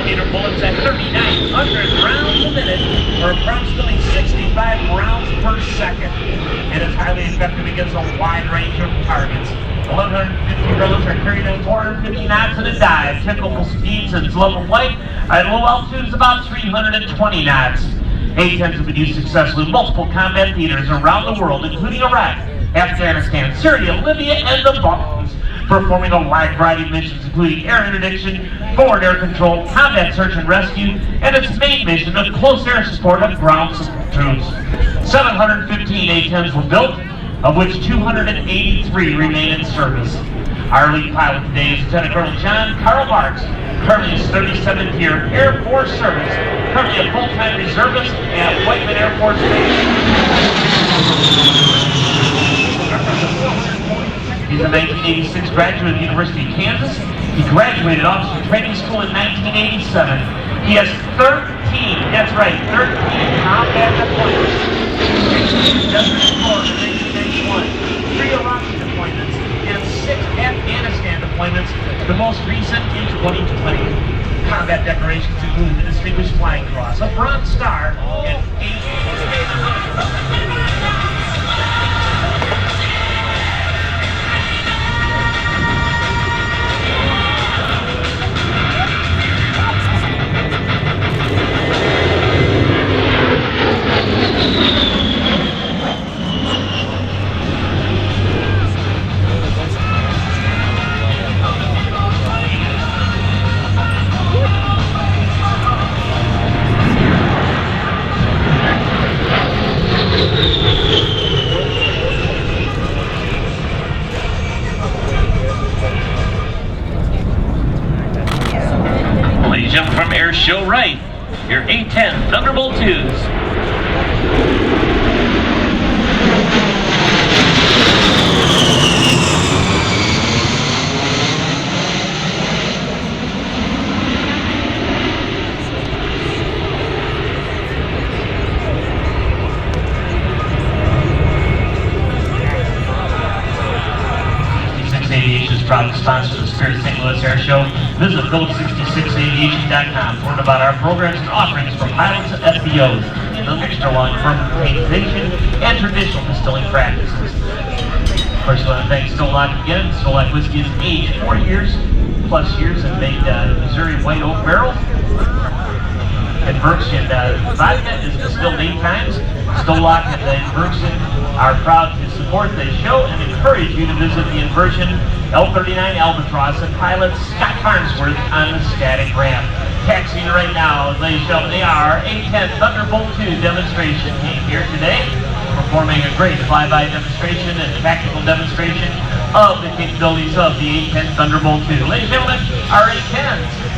detonator bullets at 3,900 rounds a minute, or approximately 65 rounds per second, and is highly effective against a wide range of targets. 1,150 bullets are carried at 450 knots in a dive. Typical speeds at level flight at low altitudes about 320 knots. A-10s have been used successfully in multiple combat theaters around the world, including Iraq, Afghanistan, Syria, Libya, and the Balkans, performing a wide variety of missions, including air interdiction, forward air control, combat search and rescue, and its main mission of close air support of ground troops. 715 A-10s were built, of which 283 remain in service. Our lead pilot today is Lieutenant Colonel John Carl Marks, currently his 37th year of Air Force service, currently a full-time reservist at Whiteman Air Force Base. He's a 1986 graduate of the University of Kansas. He graduated Officer Training School in 1987. He has 13, that's right, 13 combat deployments. 6 Desert Explorer in 1991, 3 Iraq deployments, and 6 Afghanistan deployments, the most recent in 2020. Combat decorations include the Distinguished Flying Cross, a Bronze Star, and 8 Jump from Airshow right, your A-10 Thunderbolt 2s. Aviation is proud to sponsor the Spirit of St. Louis Air Show. Visit Phillips66aviation.com to learn about our programs and offerings from pilots and FBOs in the mixture line from paintation and traditional distilling practices. Of course, I want to thank Stone Lock again. Stone Lock whiskey is aged 4 years plus years and made Missouri white oak barrel. And Berkshire vodka is distilled 8 times. Stone Lock and Berkshire are proud to support this show and encourage you to visit the Inversion L39 Albatross and pilot Scott Farnsworth on the static ramp. Taxiing right now, ladies and gentlemen, they are A-10 Thunderbolt 2 demonstration team here today, performing a great flyby demonstration and tactical demonstration of the capabilities of the A-10 Thunderbolt 2. Ladies and gentlemen, our A-10s.